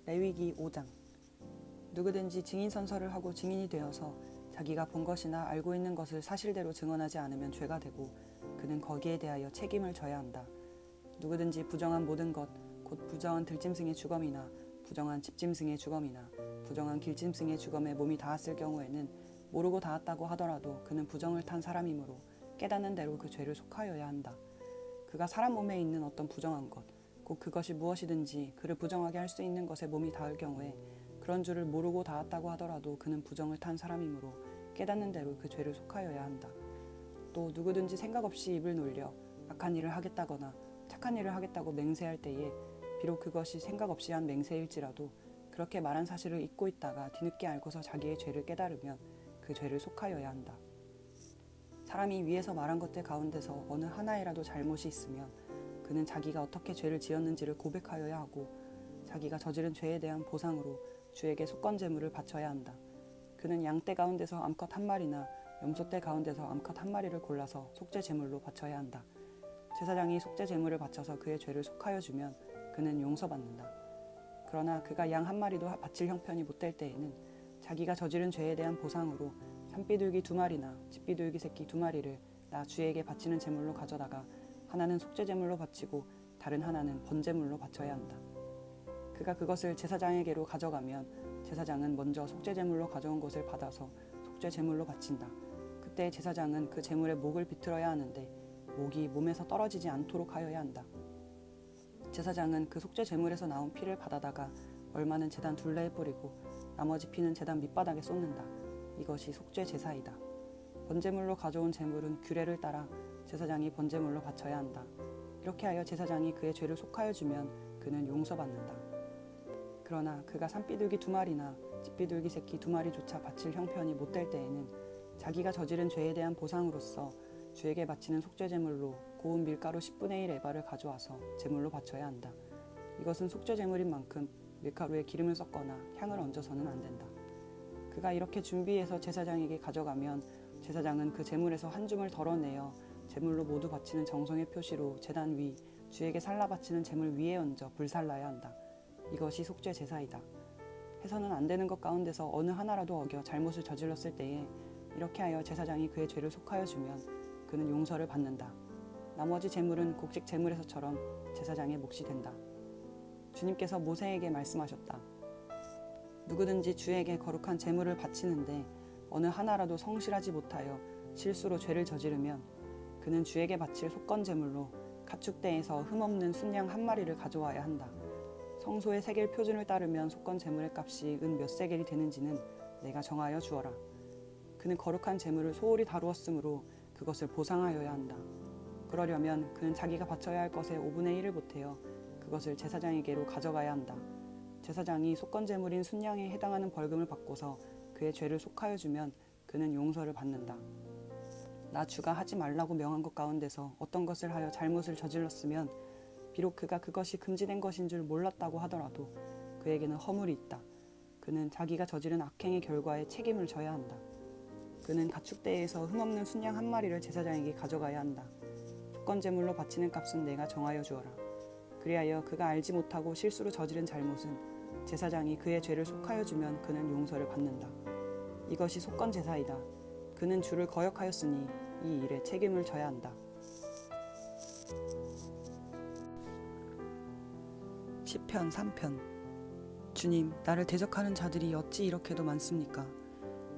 레위기 5장. 누구든지 증인선서를 하고 증인이 되어서 자기가 본 것이나 알고 있는 것을 사실대로 증언하지 않으면 죄가 되고 그는 거기에 대하여 책임을 져야 한다. 누구든지 부정한 모든 것, 곧 부정한 들짐승의 주검이나 부정한 집짐승의 주검이나 부정한 길짐승의 주검에 몸이 닿았을 경우에는 모르고 닿았다고 하더라도 그는 부정을 탄 사람이므로 깨닫는 대로 그 죄를 속하여야 한다. 그가 사람 몸에 있는 어떤 부정한 것, 곧 그것이 무엇이든지 그를 부정하게 할 수 있는 것에 몸이 닿을 경우에 그런 줄을 모르고 닿았다고 하더라도 그는 부정을 탄 사람이므로 깨닫는 대로 그 죄를 속하여야 한다. 또 누구든지 생각 없이 입을 놀려 악한 일을 하겠다거나 착한 일을 하겠다고 맹세할 때에 비록 그것이 생각 없이 한 맹세일지라도 그렇게 말한 사실을 잊고 있다가 뒤늦게 알고서 자기의 죄를 깨달으면 그 죄를 속하여야 한다. 사람이 위에서 말한 것들 가운데서 어느 하나에라도 잘못이 있으면 그는 자기가 어떻게 죄를 지었는지를 고백하여야 하고 자기가 저지른 죄에 대한 보상으로 주에게 속건제물을 바쳐야 한다. 그는 양떼 가운데서 암컷 한 마리나 염소떼 가운데서 암컷 한 마리를 골라서 속죄제물로 바쳐야 한다. 제사장이 속죄제물을 바쳐서 그의 죄를 속하여 주면 그는 용서받는다. 그러나 그가 양 한 마리도 바칠 형편이 못될 때에는 자기가 저지른 죄에 대한 보상으로 산비둘기 2마리나 집비둘기 새끼 2마리를 나 주에게 바치는 제물로 가져다가 하나는 속죄제물로 바치고 다른 하나는 번제물로 바쳐야 한다. 그가 그것을 제사장에게로 가져가면 제사장은 먼저 속죄제물로 가져온 것을 받아서 속죄제물로 바친다. 그때 제사장은 그 제물의 목을 비틀어야 하는데 목이 몸에서 떨어지지 않도록 하여야 한다. 제사장은 그 속죄제물에서 나온 피를 받아다가 얼마는 제단 둘레에 뿌리고 나머지 피는 제단 밑바닥에 쏟는다. 이것이 속죄제사이다. 번제물로 가져온 제물은 규례를 따라 제사장이 번제물로 바쳐야 한다. 이렇게 하여 제사장이 그의 죄를 속하여 주면 그는 용서받는다. 그러나 그가 산비둘기 2마리나 집비둘기 새끼 2마리조차 바칠 형편이 못될 때에는 자기가 저지른 죄에 대한 보상으로서 주에게 바치는 속죄제물로 고운 밀가루 10분의 1 에바를 가져와서 제물로 바쳐야 한다. 이것은 속죄제물인 만큼 밀가루에 기름을 섞거나 향을 얹어서는 안 된다. 그가 이렇게 준비해서 제사장에게 가져가면 제사장은 그 제물에서 한 줌을 덜어내어 제물로 모두 바치는 정성의 표시로 제단 위 주에게 살라 바치는 제물 위에 얹어 불살라야 한다. 이것이 속죄 제사이다. 해서는 안 되는 것 가운데서 어느 하나라도 어겨 잘못을 저질렀을 때에 이렇게 하여 제사장이 그의 죄를 속하여 주면 그는 용서를 받는다. 나머지 제물은 곡식 제물에서처럼 제사장의 몫이 된다. 주님께서 모세에게 말씀하셨다. 누구든지 주에게 거룩한 제물을 바치는데 어느 하나라도 성실하지 못하여 실수로 죄를 저지르면 그는 주에게 바칠 속건제물로 가축대에서 흠없는 순양 한 마리를 가져와야 한다. 성소의 세겔 표준을 따르면 속건제물의 값이 은 몇 세겔이 되는지는 내가 정하여 주어라. 그는 거룩한 제물을 소홀히 다루었으므로 그것을 보상하여야 한다. 그러려면 그는 자기가 바쳐야 할 것의 5분의 1을 보태어 그것을 제사장에게로 가져가야 한다. 제사장이 속건제물인 순양에 해당하는 벌금을 받고서 그의 죄를 속하여 주면 그는 용서를 받는다. 나 주가 하지 말라고 명한 것 가운데서 어떤 것을 하여 잘못을 저질렀으면 비록 그가 그것이 금지된 것인 줄 몰랐다고 하더라도 그에게는 허물이 있다. 그는 자기가 저지른 악행의 결과에 책임을 져야 한다. 그는 가축대에서 흠없는 순양 한 마리를 제사장에게 가져가야 한다. 속건제물로 바치는 값은 내가 정하여 주어라. 그리하여 그가 알지 못하고 실수로 저지른 잘못은 제사장이 그의 죄를 속하여 주면 그는 용서를 받는다. 이것이 속건제사이다. 그는 주를 거역하였으니 이 일에 책임을 져야 한다. 시편 3편. 주님, 나를 대적하는 자들이 어찌 이렇게도 많습니까?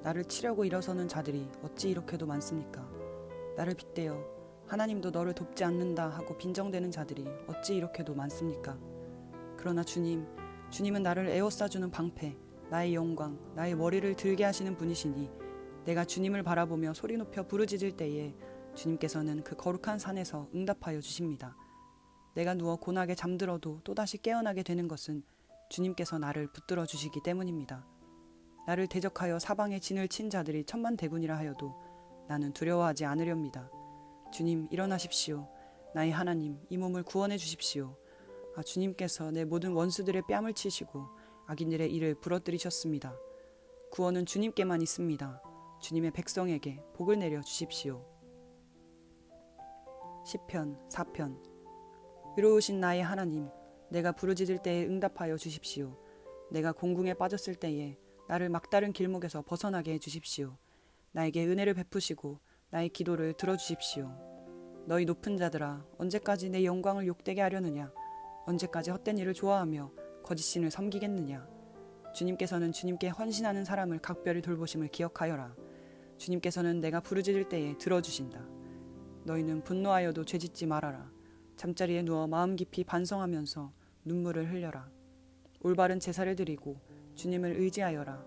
나를 치려고 일어서는 자들이 어찌 이렇게도 많습니까? 나를 빗대어 하나님도 너를 돕지 않는다 하고 빈정대는 자들이 어찌 이렇게도 많습니까? 그러나 주님은 나를 에워싸주는 방패, 나의 영광, 나의 머리를 들게 하시는 분이시니 내가 주님을 바라보며 소리 높여 부르짖을 때에 주님께서는 그 거룩한 산에서 응답하여 주십니다. 내가 누워 고나게 잠들어도 또다시 깨어나게 되는 것은 주님께서 나를 붙들어 주시기 때문입니다. 나를 대적하여 사방에 진을 친 자들이 천만대군이라 하여도 나는 두려워하지 않으렵니다. 주님, 일어나십시오. 나의 하나님, 이 몸을 구원해 주십시오. 주님께서 내 모든 원수들의 뺨을 치시고 악인들의 일을 부러뜨리셨습니다. 구원은 주님께만 있습니다. 주님의 백성에게 복을 내려 주십시오. 시편 4편. 의로우신 나의 하나님, 내가 부르짖을 때에 응답하여 주십시오. 내가 공궁에 빠졌을 때에 나를 막다른 길목에서 벗어나게 해주십시오. 나에게 은혜를 베푸시고 나의 기도를 들어주십시오. 너희 높은 자들아, 언제까지 내 영광을 욕되게 하려느냐? 언제까지 헛된 일을 좋아하며 거짓신을 섬기겠느냐? 주님께서는 주님께 헌신하는 사람을 각별히 돌보심을 기억하여라. 주님께서는 내가 부르짖을 때에 들어주신다. 너희는 분노하여도 죄짓지 말아라. 잠자리에 누워 마음 깊이 반성하면서 눈물을 흘려라. 올바른 제사를 드리고 주님을 의지하여라.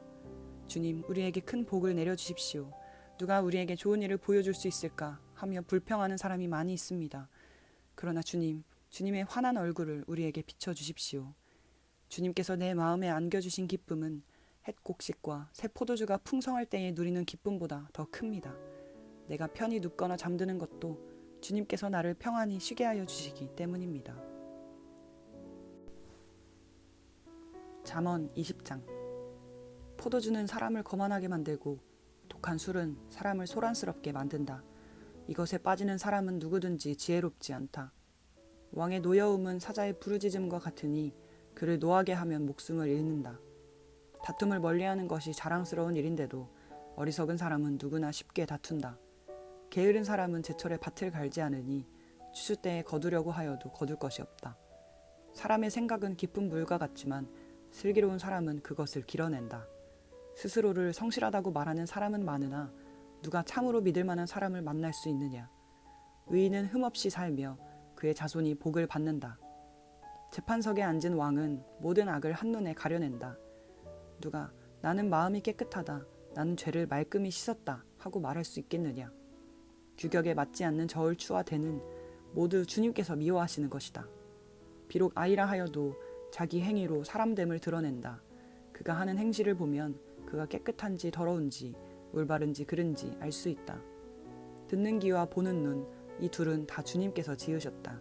주님, 우리에게 큰 복을 내려주십시오. 누가 우리에게 좋은 일을 보여줄 수 있을까 하며 불평하는 사람이 많이 있습니다. 그러나 주님, 주님의 환한 얼굴을 우리에게 비춰주십시오. 주님께서 내 마음에 안겨주신 기쁨은 햇곡식과 새 포도주가 풍성할 때에 누리는 기쁨보다 더 큽니다. 내가 편히 눕거나 잠드는 것도 주님께서 나를 평안히 쉬게 하여 주시기 때문입니다. 잠언 20장. 포도주는 사람을 거만하게 만들고 독한 술은 사람을 소란스럽게 만든다. 이것에 빠지는 사람은 누구든지 지혜롭지 않다. 왕의 노여움은 사자의 부르짖음과 같으니 그를 노하게 하면 목숨을 잃는다. 다툼을 멀리하는 것이 자랑스러운 일인데도 어리석은 사람은 누구나 쉽게 다툰다. 게으른 사람은 제철에 밭을 갈지 않으니 추수 때에 거두려고 하여도 거둘 것이 없다. 사람의 생각은 깊은 물과 같지만 슬기로운 사람은 그것을 길어낸다. 스스로를 성실하다고 말하는 사람은 많으나 누가 참으로 믿을 만한 사람을 만날 수 있느냐? 의인은 흠없이 살며 그의 자손이 복을 받는다. 재판석에 앉은 왕은 모든 악을 한눈에 가려낸다. 누가 나는 마음이 깨끗하다, 나는 죄를 말끔히 씻었다 하고 말할 수 있겠느냐? 규격에 맞지 않는 저울추와 대는 모두 주님께서 미워하시는 것이다. 비록 아이라 하여도 자기 행위로 사람됨을 드러낸다. 그가 하는 행실을 보면 그가 깨끗한지 더러운지 올바른지 그른지 알 수 있다. 듣는 귀와 보는 눈, 이 둘은 다 주님께서 지으셨다.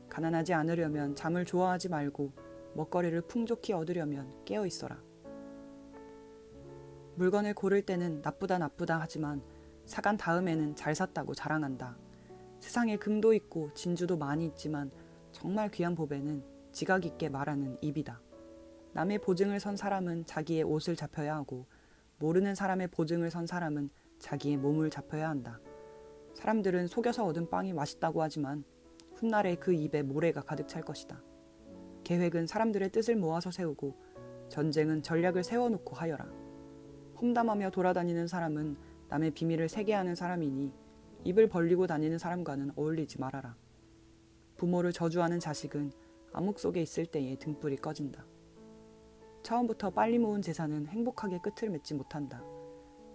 가난하지 않으려면 잠을 좋아하지 말고 먹거리를 풍족히 얻으려면 깨어 있어라. 물건을 고를 때는 나쁘다 하지만 사간 다음에는 잘 샀다고 자랑한다. 세상에 금도 있고 진주도 많이 있지만 정말 귀한 보배는 지각 있게 말하는 입이다. 남의 보증을 선 사람은 자기의 옷을 잡혀야 하고 모르는 사람의 보증을 선 사람은 자기의 몸을 잡혀야 한다. 사람들은 속여서 얻은 빵이 맛있다고 하지만 훗날에 그 입에 모래가 가득 찰 것이다. 계획은 사람들의 뜻을 모아서 세우고 전쟁은 전략을 세워놓고 하여라. 험담하며 돌아다니는 사람은 남의 비밀을 새게 하는 사람이니 입을 벌리고 다니는 사람과는 어울리지 말아라. 부모를 저주하는 자식은 암흑 속에 있을 때에 등불이 꺼진다. 처음부터 빨리 모은 재산은 행복하게 끝을 맺지 못한다.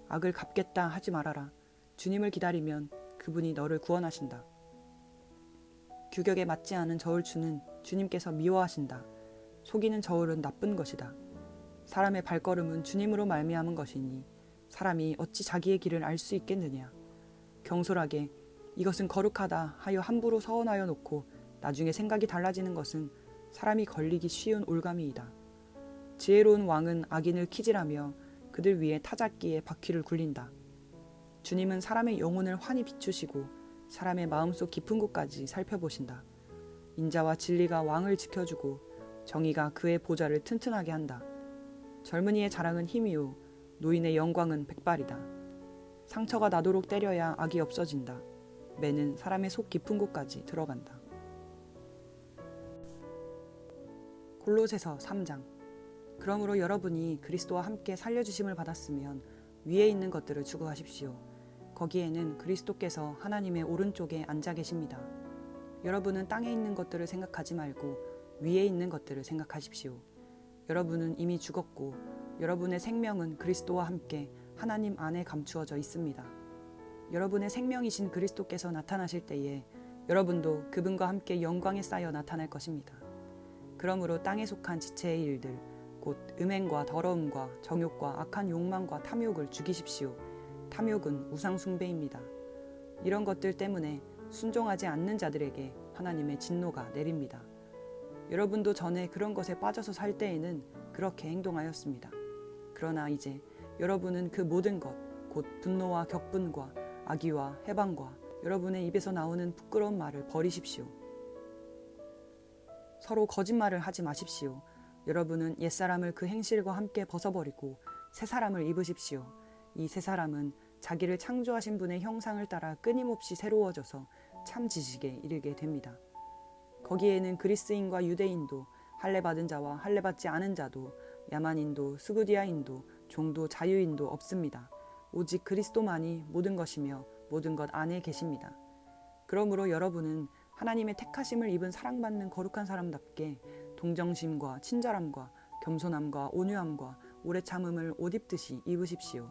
악을 갚겠다 하지 말아라. 주님을 기다리면 그분이 너를 구원하신다. 규격에 맞지 않은 저울추는 주님께서 미워하신다. 속이는 저울은 나쁜 것이다. 사람의 발걸음은 주님으로 말미암은 것이니 사람이 어찌 자기의 길을 알 수 있겠느냐. 경솔하게 이것은 거룩하다 하여 함부로 서원하여 놓고 나중에 생각이 달라지는 것은 사람이 걸리기 쉬운 올가미이다. 지혜로운 왕은 악인을 키질하며 그들 위에 타작기에 바퀴를 굴린다. 주님은 사람의 영혼을 환히 비추시고 사람의 마음속 깊은 곳까지 살펴보신다. 인자와 진리가 왕을 지켜주고 정의가 그의 보좌를 튼튼하게 한다. 젊은이의 자랑은 힘이요 노인의 영광은 백발이다. 상처가 나도록 때려야 악이 없어진다. 매는 사람의 속 깊은 곳까지 들어간다. 골로새서 3장. 그러므로 여러분이 그리스도와 함께 살려주심을 받았으면 위에 있는 것들을 추구하십시오. 거기에는 그리스도께서 하나님의 오른쪽에 앉아 계십니다. 여러분은 땅에 있는 것들을 생각하지 말고 위에 있는 것들을 생각하십시오. 여러분은 이미 죽었고 여러분의 생명은 그리스도와 함께 하나님 안에 감추어져 있습니다. 여러분의 생명이신 그리스도께서 나타나실 때에 여러분도 그분과 함께 영광에 쌓여 나타날 것입니다. 그러므로 땅에 속한 지체의 일들, 곧 음행과 더러움과 정욕과 악한 욕망과 탐욕을 죽이십시오. 탐욕은 우상 숭배입니다. 이런 것들 때문에 순종하지 않는 자들에게 하나님의 진노가 내립니다. 여러분도 전에 그런 것에 빠져서 살 때에는 그렇게 행동하였습니다. 그러나 이제 여러분은 그 모든 것, 곧 분노와 격분과 악의와 해방과 여러분의 입에서 나오는 부끄러운 말을 버리십시오. 서로 거짓말을 하지 마십시오. 여러분은 옛사람을 그 행실과 함께 벗어버리고 새 사람을 입으십시오. 이 새 사람은 자기를 창조하신 분의 형상을 따라 끊임없이 새로워져서 참 지식에 이르게 됩니다. 거기에는 그리스인과 유대인도, 할례받은 자와 할례받지 않은 자도, 야만인도, 스구디아인도, 종도, 자유인도 없습니다. 오직 그리스도만이 모든 것이며 모든 것 안에 계십니다. 그러므로 여러분은 하나님의 택하심을 입은 사랑받는 거룩한 사람답게 동정심과 친절함과 겸손함과 온유함과 오래 참음을 옷 입듯이 입으십시오.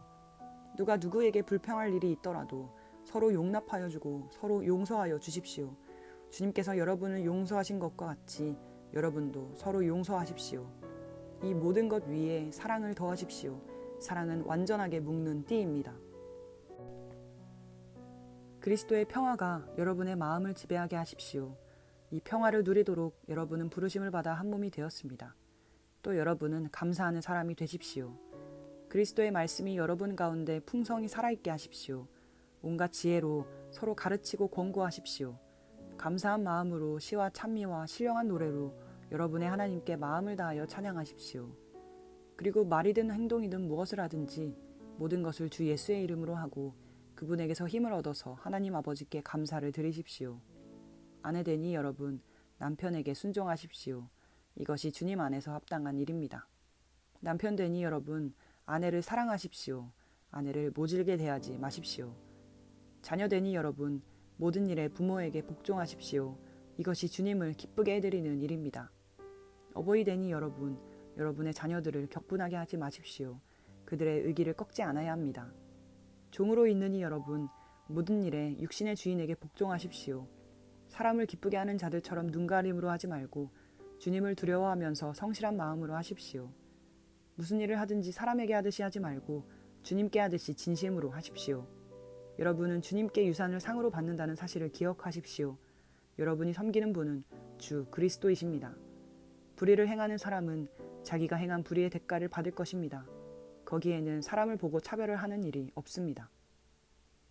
누가 누구에게 불평할 일이 있더라도 서로 용납하여 주고 서로 용서하여 주십시오. 주님께서 여러분을 용서하신 것과 같이 여러분도 서로 용서하십시오. 이 모든 것 위에 사랑을 더하십시오. 사랑은 완전하게 묶는 띠입니다. 그리스도의 평화가 여러분의 마음을 지배하게 하십시오. 이 평화를 누리도록 여러분은 부르심을 받아 한 몸이 되었습니다. 또 여러분은 감사하는 사람이 되십시오. 그리스도의 말씀이 여러분 가운데 풍성히 살아있게 하십시오. 온갖 지혜로 서로 가르치고 권고하십시오. 감사한 마음으로 시와 찬미와 신령한 노래로 여러분의 하나님께 마음을 다하여 찬양하십시오. 그리고 말이든 행동이든 무엇을 하든지 모든 것을 주 예수의 이름으로 하고 그분에게서 힘을 얻어서 하나님 아버지께 감사를 드리십시오. 아내되니 여러분, 남편에게 순종하십시오. 이것이 주님 안에서 합당한 일입니다. 남편되니 여러분, 아내를 사랑하십시오. 아내를 모질게 대하지 마십시오. 자녀되니 여러분, 모든 일에 부모에게 복종하십시오. 이것이 주님을 기쁘게 해드리는 일입니다. 어버이 되니 여러분, 여러분의 자녀들을 격분하게 하지 마십시오. 그들의 의기를 꺾지 않아야 합니다. 종으로 있느니 여러분, 모든 일에 육신의 주인에게 복종하십시오. 사람을 기쁘게 하는 자들처럼 눈가림으로 하지 말고 주님을 두려워하면서 성실한 마음으로 하십시오. 무슨 일을 하든지 사람에게 하듯이 하지 말고 주님께 하듯이 진심으로 하십시오. 여러분은 주님께 유산을 상으로 받는다는 사실을 기억하십시오. 여러분이 섬기는 분은 주 그리스도이십니다. 불의를 행하는 사람은 자기가 행한 불의의 대가를 받을 것입니다. 거기에는 사람을 보고 차별을 하는 일이 없습니다.